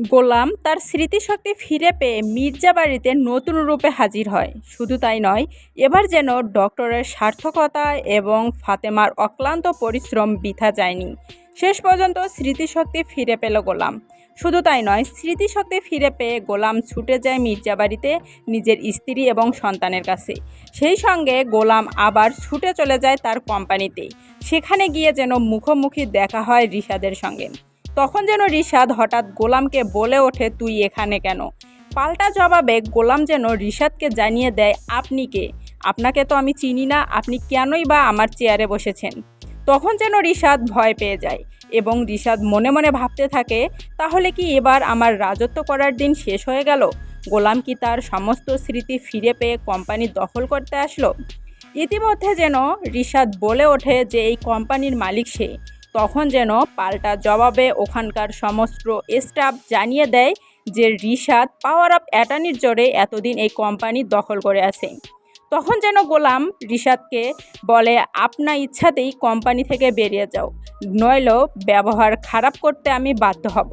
গোলাম তার স্মৃতিশক্তি ফিরে পেয়ে মির্জা বাড়িতে নতুন রূপে হাজির হয়। শুধু তাই নয়, এবার যেন ডক্টরের সার্থকতা এবং ফাতেমার অক্লান্ত পরিশ্রম বৃথা যায়নি। শেষ পর্যন্ত স্মৃতিশক্তি ফিরে পেল গোলাম। শুধু তাই নয়, স্মৃতিশক্তি ফিরে পেয়ে গোলাম ছুটে যায় মির্জা বাড়িতে নিজের স্ত্রী এবং সন্তানের কাছে। সেই সঙ্গে গোলাম আবার ছুটে চলে যায় তার কোম্পানিতে। সেখানে গিয়ে যেন মুখোমুখি দেখা হয় রিশাদের সঙ্গে। তখন যেন রিশাদ হঠাৎ গোলামকে বলে ওঠে, তুই এখানে কেন? পাল্টা জবাবে গোলাম যেন রিশাদকে জানিয়ে দেয়, আপনি কে? আপনাকে তো আমি চিনি না, আপনি কেনই বা আমার চেয়ারে বসেছেন? তখন যেন রিশাদ ভয় পেয়ে যায় এবং রিশাদ মনে মনে ভাবতে থাকে, তাহলে কি এবার আমার রাজত্ব করার দিন শেষ হয়ে গেল? গোলাম কি তার সমস্ত স্মৃতি ফিরে পেয়ে কোম্পানি দখল করতে আসলো? ইতিমধ্যে যেন রিশাদ বলে ওঠে যে এই কোম্পানির মালিক সে। তখন যেন পাল্টা জবাবে ওখানকার সমস্ত স্টাফ জানিয়ে দেয় যে রিশাদ পাওয়ার অফ অ্যাটর্নির জোরে এতদিন এই কোম্পানি দখল করে আছে। তখন যেন গোলাম রিশাদকে বলে, আপনার ইচ্ছাতেই কোম্পানি থেকে বেরিয়ে যাও, নইলেও ব্যবহার খারাপ করতে আমি বাধ্য হব।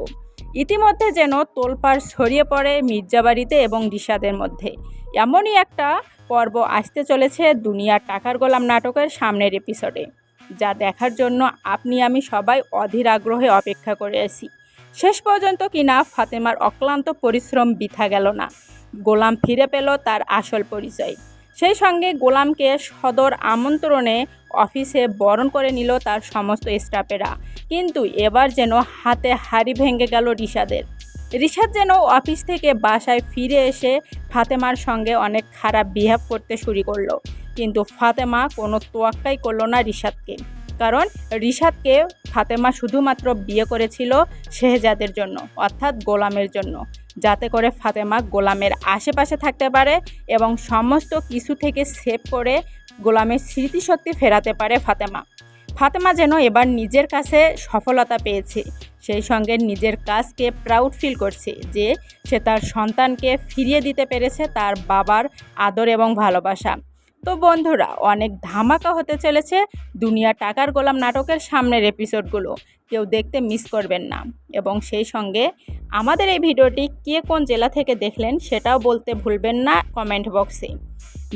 ইতিমধ্যে যেন তোলপাড় ছড়িয়ে পড়ে মির্জাবাড়িতে এবং রিশাদের মধ্যে। এমনই একটা পর্ব আসতে চলেছে দুনিয়ার টাকার গোলাম নাটকের সামনের এপিসোডে, যা দেখার জন্য আপনি আমি সবাই অধীর আগ্রহে অপেক্ষা করে আছি। শেষ পর্যন্ত কিনা ফাতেমার অক্লান্ত পরিশ্রম বৃথা গেল না। গোলাম ফিরে পেল তার আসল পরিচয়। সেই সঙ্গে গোলামকে সদর আমন্ত্রণে অফিসে বরণ করে নিল তার সমস্ত স্টাফেরা। কিন্তু এবার যেন হাতে হাড়ি ভেঙে গেল রিশাদের। রিশাদ যেন অফিস থেকে বাসায় ফিরে এসে ফাতেমার সঙ্গে অনেক খারাপ বিহেভ করতে শুরু করলো। কিন্তু ফাতেমা কোনো তোয়াক্কাই করলো না রিশাদকে। কারণ রিশাদকে ফাতেমা শুধুমাত্র বিয়ে করেছিল শেহজাদের জন্য, অর্থাৎ গোলামের জন্য, যাতে করে ফাতেমা গোলামের আশেপাশে থাকতে পারে এবং সমস্ত কিছু থেকে সেভ করে গোলামের স্মৃতিশক্তি ফেরাতে পারে ফাতেমা যেন এবার নিজের কাছে সফলতা পেয়েছে। সেই সঙ্গে নিজের কাজকে প্রাউড ফিল করছে যে সে তার সন্তানকে ফিরিয়ে দিতে পেরেছে তার বাবার আদর এবং ভালোবাসা। তো বন্ধুরা, অনেক ধামাকা হতে চলেছে দুনিয়া টাকার গোলাম নাটকের সামনের এপিসোডগুলো। কেউ দেখতে মিস করবেন না। এবং সেই সঙ্গে আমাদের এই ভিডিওটি কে কোন জেলা থেকে দেখলেন সেটাও বলতে ভুলবেন না কমেন্ট বক্সে।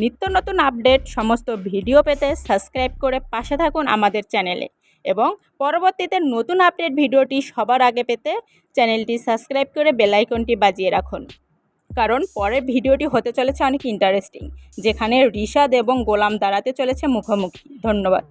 নিত্য নতুন আপডেট সমস্ত ভিডিও পেতে সাবস্ক্রাইব করে পাশে থাকুন আমাদের চ্যানেলে এবং পরবর্তীতে নতুন আপডেট ভিডিওটি সবার আগে পেতে চ্যানেলটি সাবস্ক্রাইব করে বেল আইকনটি বাজিয়ে রাখুন। কারণ পরের ভিডিওটি হতে চলেছে অনেক ইন্টারেস্টিং, যেখানে রিশাদ এবং গোলাম দাঁড়াতে চলেছে মুখোমুখি। ধন্যবাদ।